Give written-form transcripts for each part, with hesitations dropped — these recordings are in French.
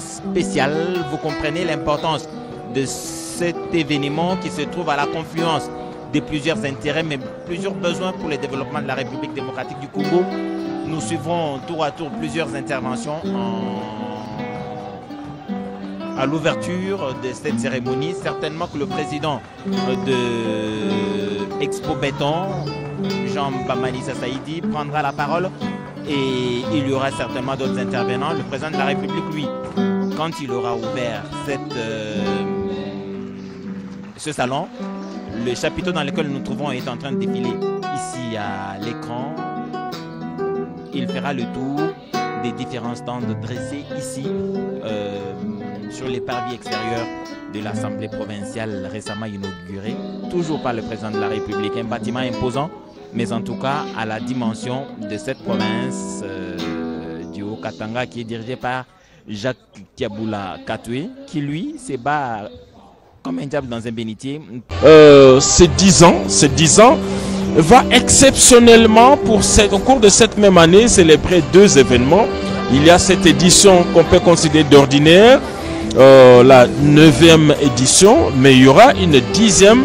spécial. Vous comprenez l'importance de cet événement qui se trouve à la confluence de plusieurs intérêts, mais plusieurs besoins pour le développement de la République démocratique du Congo. Nous suivrons tour à tour plusieurs interventions à l'ouverture de cette cérémonie. Certainement que le président de Expo Béton, Jean-Baptiste Manissa Saïdi, prendra la parole et il y aura certainement d'autres intervenants. Le président de la République, lui, quand il aura ouvert ce salon, le chapiteau dans lequel nous nous trouvons est en train de défiler ici à l'écran. Il fera le tour des différents stands dressés ici sur les parvis extérieurs de l'Assemblée provinciale récemment inaugurée, toujours par le président de la République. Un bâtiment imposant, mais en tout cas à la dimension de cette province du Haut-Katanga qui est dirigée par Jacques Kiaboula Katoué, qui lui se bat comme un diable dans un bénitier. Ces 10 ans va exceptionnellement au cours de cette même année célébrer 2 événements. Il y a cette édition qu'on peut considérer d'ordinaire, la 9e édition, mais il y aura une 10e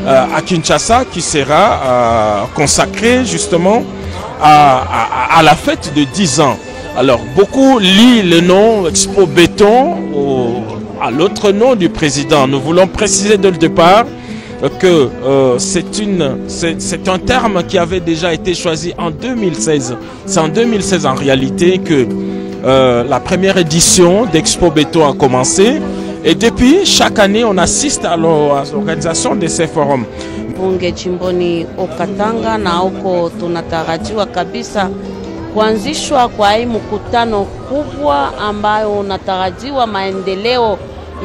à Kinshasa qui sera consacrée justement à la fête de 10 ans. Alors beaucoup lient le nom Expo Béton à l'autre nom du président. Nous voulons préciser dès le départ que c'est un terme qui avait déjà été choisi en 2016. C'est en 2016 en réalité que la première édition d'Expo Béton a commencé. Et depuis, chaque année, on assiste à l'organisation de ces forums. Bunge jimboni Okatanga na huko tunatarajiwa kabisa kuanzishwa kwa hii mkutano kubwa ambayo unatarajiwa maendeleo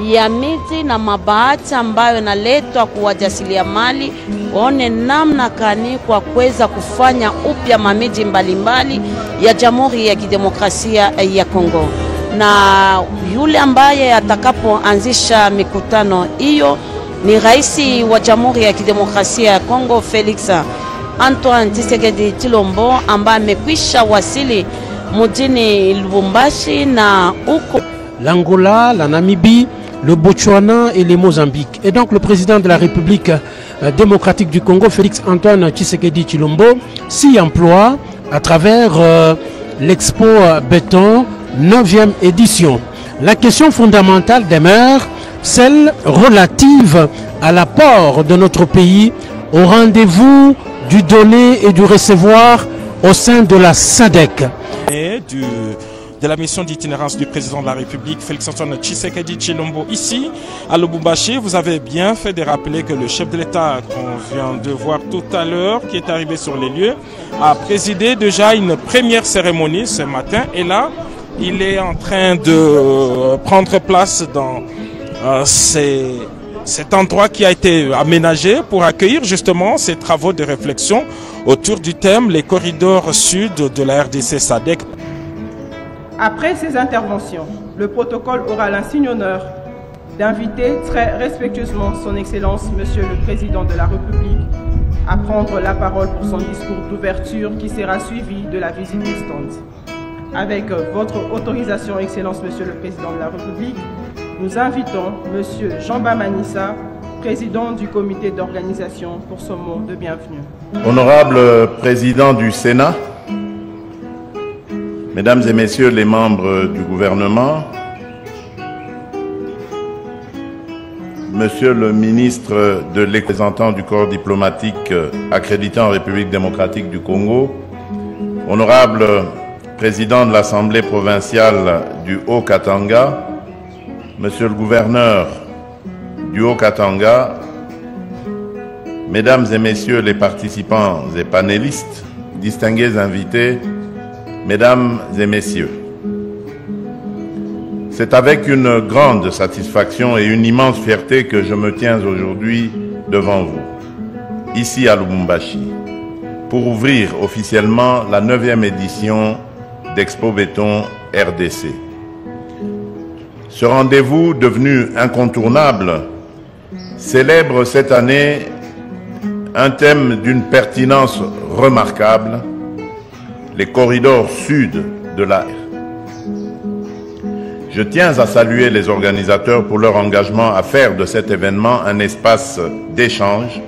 ya miji na mabahati ambayo inaletwa kwa wajasiriamali waone namna gani kwa kuweza kufanya upya mamiji mbalimbali ya Jamhuri ya Kidemokrasia ya Kongo. Na yule ambaye atakapoanzisha mikutano hiyo ni Rais wa Jamhuri ya Kidemokrasia ya Kongo Felix Antoine Tshisekedi Tshilombo ambaye amekwisha wasili mjini Lubumbashi na huko l'Angola, la Namibie, le Botswana et le Mozambique. Et donc le président de la République démocratique du Congo, Félix Antoine Tshisekedi Tshilombo, s'y emploie à travers l'Expo Béton 9e édition. La question fondamentale demeure celle relative à l'apport de notre pays au rendez-vous du donner et du recevoir au sein de la SADC. De la mission d'itinérance du président de la République, Félix-Antoine Tshisekedi Tshilombo, ici à Lubumbashi. Vous avez bien fait de rappeler que le chef de l'État qu'on vient de voir tout à l'heure, qui est arrivé sur les lieux, a présidé déjà une première cérémonie ce matin. Et là, il est en train de prendre place dans cet endroit qui a été aménagé pour accueillir justement ces travaux de réflexion autour du thème les corridors sud de la RDC SADC. Après ces interventions, le protocole aura l'insigne honneur d'inviter très respectueusement son Excellence, Monsieur le Président de la République, à prendre la parole pour son discours d'ouverture qui sera suivi de la visite des stands. Avec votre autorisation, Excellence, Monsieur le Président de la République, nous invitons Monsieur Jean-Baptiste Manissa, Président du comité d'organisation, pour son mot de bienvenue. Honorable Président du Sénat, Mesdames et Messieurs les membres du gouvernement, Monsieur le ministre de représentant du corps diplomatique accrédité en République démocratique du Congo, Honorable Président de l'Assemblée provinciale du Haut-Katanga, Monsieur le gouverneur du Haut-Katanga, Mesdames et Messieurs les participants et panélistes, distingués invités, Mesdames et Messieurs, c'est avec une grande satisfaction et une immense fierté que je me tiens aujourd'hui devant vous, ici à Lubumbashi, pour ouvrir officiellement la 9e édition d'Expo Béton RDC. Ce rendez-vous devenu incontournable célèbre cette année un thème d'une pertinence remarquable, les corridors sud de la R. Je tiens à saluer les organisateurs pour leur engagement à faire de cet événement un espace d'échange,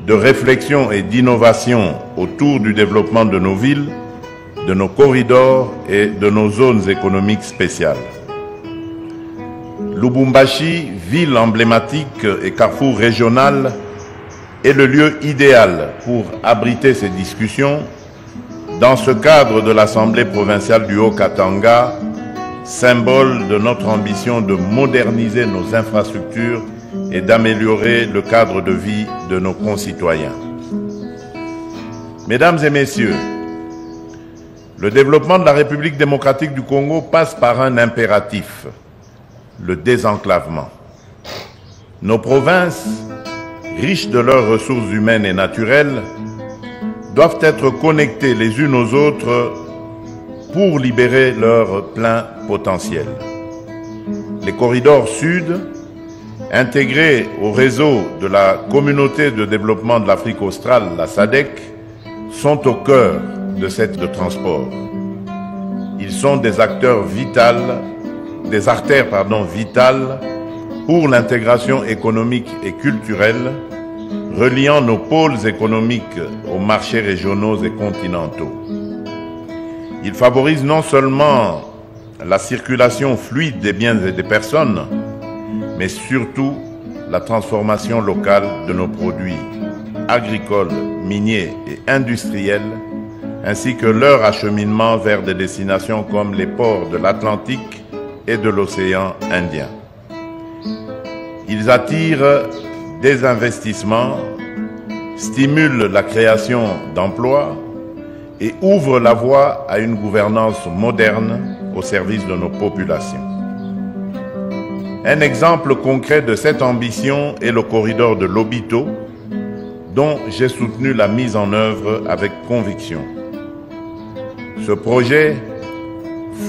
de réflexion et d'innovation autour du développement de nos villes, de nos corridors et de nos zones économiques spéciales. Lubumbashi, ville emblématique et carrefour régional, est le lieu idéal pour abriter ces discussions dans ce cadre de l'Assemblée provinciale du Haut-Katanga, symbole de notre ambition de moderniser nos infrastructures et d'améliorer le cadre de vie de nos concitoyens. Mesdames et messieurs, le développement de la République démocratique du Congo passe par un impératif, le désenclavement. Nos provinces, riches de leurs ressources humaines et naturelles, doivent être connectées les unes aux autres pour libérer leur plein potentiel. Les corridors sud, intégrés au réseau de la Communauté de développement de l'Afrique australe, la SADC, sont au cœur de cette de transport. Ils sont des acteurs vitales, des artères vitales pour l'intégration économique et culturelle, reliant nos pôles économiques aux marchés régionaux et continentaux. Il favorise non seulement la circulation fluide des biens et des personnes, mais surtout la transformation locale de nos produits agricoles, miniers et industriels, ainsi que leur acheminement vers des destinations comme les ports de l'Atlantique et de l'océan Indien. Ils attirent des investissements, stimulent la création d'emplois et ouvrent la voie à une gouvernance moderne au service de nos populations. Un exemple concret de cette ambition est le corridor de Lobito, dont j'ai soutenu la mise en œuvre avec conviction. Ce projet,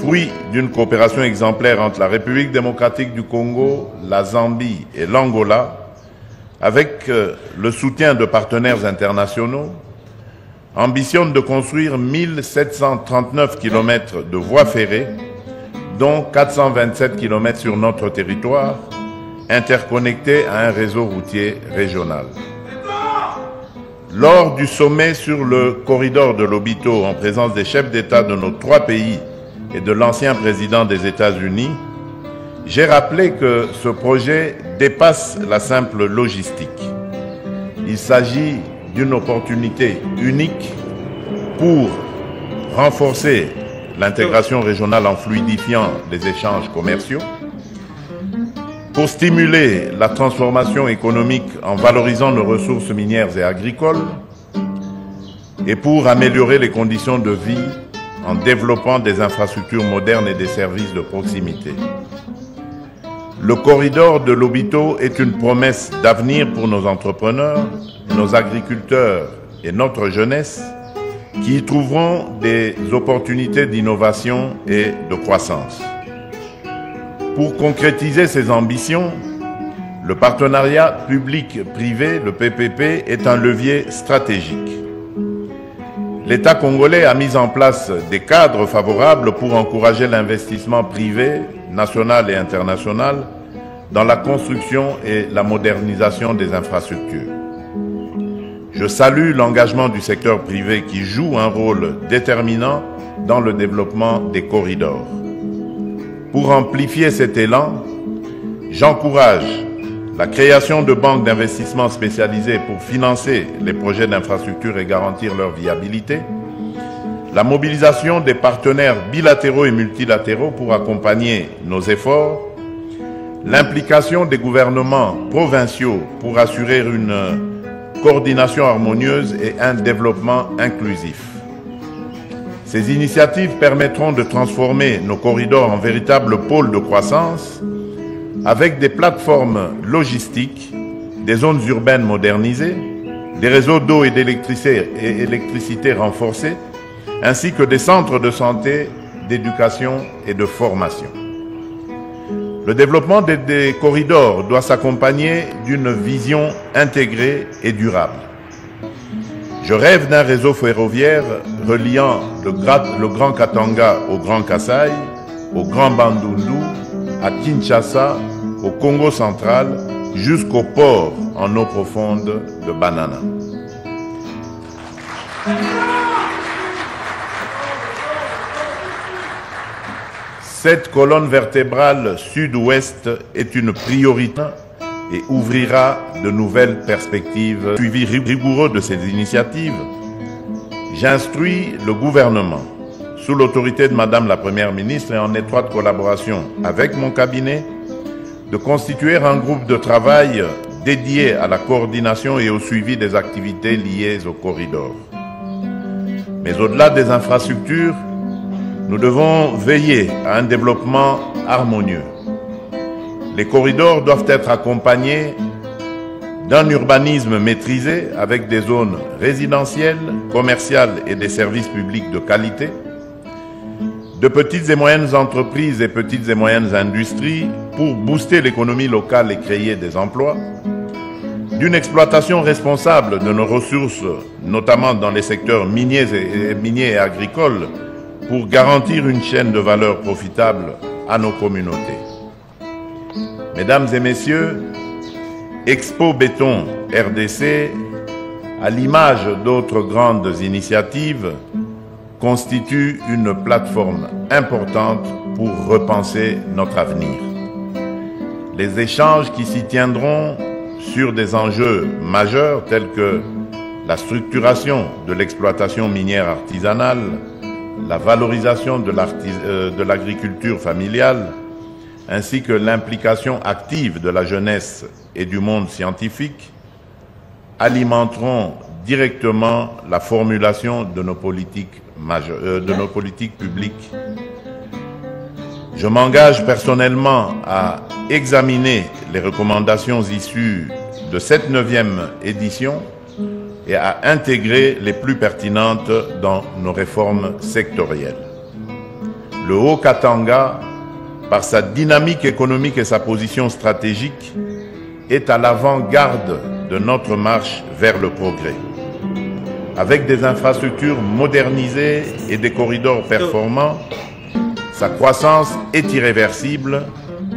fruit d'une coopération exemplaire entre la République démocratique du Congo, la Zambie et l'Angola, avec le soutien de partenaires internationaux, ambitionne de construire 1739 km de voies ferrées, dont 427 km sur notre territoire, interconnectés à un réseau routier régional. Lors du sommet sur le corridor de Lobito, en présence des chefs d'État de nos 3 pays et de l'ancien président des États-Unis, j'ai rappelé que ce projet dépasse la simple logistique. Il s'agit d'une opportunité unique pour renforcer l'intégration régionale en fluidifiant les échanges commerciaux, pour stimuler la transformation économique en valorisant nos ressources minières et agricoles, et pour améliorer les conditions de vie en développant des infrastructures modernes et des services de proximité. Le corridor de Lobito est une promesse d'avenir pour nos entrepreneurs, nos agriculteurs et notre jeunesse qui y trouveront des opportunités d'innovation et de croissance. Pour concrétiser ces ambitions, le partenariat public-privé, le PPP, est un levier stratégique. L'État congolais a mis en place des cadres favorables pour encourager l'investissement privé, national et international, dans la construction et la modernisation des infrastructures. Je salue l'engagement du secteur privé qui joue un rôle déterminant dans le développement des corridors. Pour amplifier cet élan, j'encourage la création de banques d'investissement spécialisées pour financer les projets d'infrastructure et garantir leur viabilité, la mobilisation des partenaires bilatéraux et multilatéraux pour accompagner nos efforts, l'implication des gouvernements provinciaux pour assurer une coordination harmonieuse et un développement inclusif. Ces initiatives permettront de transformer nos corridors en véritables pôles de croissance avec des plateformes logistiques, des zones urbaines modernisées, des réseaux d'eau et d'électricité renforcés, ainsi que des centres de santé, d'éducation et de formation. Le développement des corridors doit s'accompagner d'une vision intégrée et durable. Je rêve d'un réseau ferroviaire reliant le Grand Katanga au Grand Kasaï, au Grand Bandundu à Kinshasa, au Congo central, jusqu'au port en eau profonde de Banana. Cette colonne vertébrale sud-ouest est une priorité et ouvrira de nouvelles perspectives. Suivi rigoureux de ces initiatives, j'instruis le gouvernement, sous l'autorité de Madame la Première ministre et en étroite collaboration avec mon cabinet, de constituer un groupe de travail dédié à la coordination et au suivi des activités liées au corridor. Mais au-delà des infrastructures, nous devons veiller à un développement harmonieux. Les corridors doivent être accompagnés d'un urbanisme maîtrisé avec des zones résidentielles, commerciales et des services publics de qualité, de petites et moyennes entreprises et petites et moyennes industries pour booster l'économie locale et créer des emplois, d'une exploitation responsable de nos ressources, notamment dans les secteurs miniers et agricoles, pour garantir une chaîne de valeur profitable à nos communautés. Mesdames et messieurs, Expo Béton RDC, à l'image d'autres grandes initiatives, constitue une plateforme importante pour repenser notre avenir. Les échanges qui s'y tiendront sur des enjeux majeurs tels que la structuration de l'exploitation minière artisanale, la valorisation de l'agriculture familiale, ainsi que l'implication active de la jeunesse et du monde scientifique, alimenteront directement la formulation de nos politiques publiques. Je m'engage personnellement à examiner les recommandations issues de cette 9e édition et à intégrer les plus pertinentes dans nos réformes sectorielles. Le Haut-Katanga, par sa dynamique économique et sa position stratégique, est à l'avant-garde de notre marche vers le progrès. Avec des infrastructures modernisées et des corridors performants, sa croissance est irréversible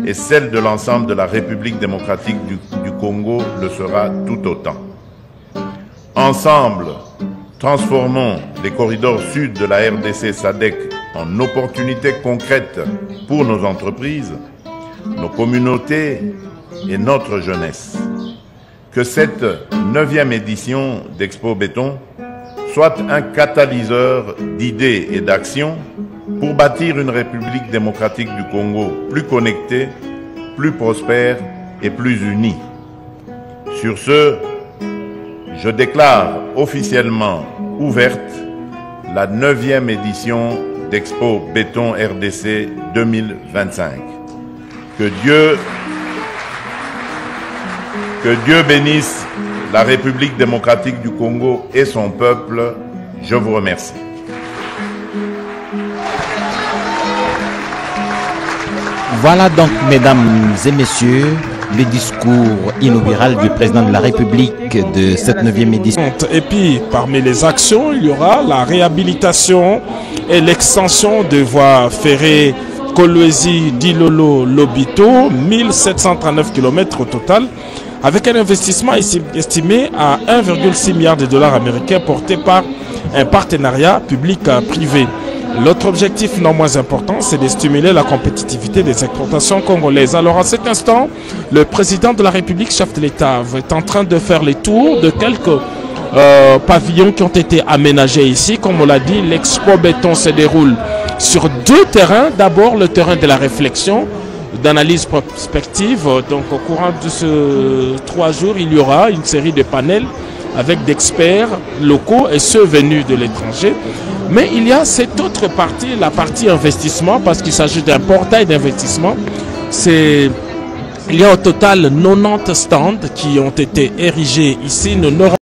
et celle de l'ensemble de la République démocratique du Congo le sera tout autant. Ensemble, transformons les corridors sud de la RDC SADC en opportunités concrètes pour nos entreprises, nos communautés et notre jeunesse. Que cette 9e édition d'Expo Béton soit un catalyseur d'idées et d'actions pour bâtir une République démocratique du Congo plus connectée, plus prospère et plus unie. Sur ce, je déclare officiellement ouverte la 9e édition d'Expo Béton RDC 2025. Que Dieu bénisse la République démocratique du Congo et son peuple. Je vous remercie. Voilà donc, mesdames et messieurs, le discours inaugural du président de la République de cette 9e édition. Et puis, parmi les actions, il y aura la réhabilitation et l'extension de voies ferrées Kolwezi-Dilolo-Lobito, 1739 km au total, avec un investissement estimé à 1,6 milliard de dollars américains porté par un partenariat public-privé. L'autre objectif non moins important, c'est de stimuler la compétitivité des exportations congolaises. Alors à cet instant, le président de la République, chef de l'État, est en train de faire les tours de quelques pavillons qui ont été aménagés ici. Comme on l'a dit, l'Expo Béton se déroule sur 2 terrains. D'abord, le terrain de la réflexion, d'analyse prospective. Donc au courant de ces 3 jours, il y aura une série de panels avec d'experts locaux et ceux venus de l'étranger. Mais il y a cette autre partie, la partie investissement, parce qu'il s'agit d'un portail d'investissement. Il y a au total 90 stands qui ont été érigés ici. Nous n'aurons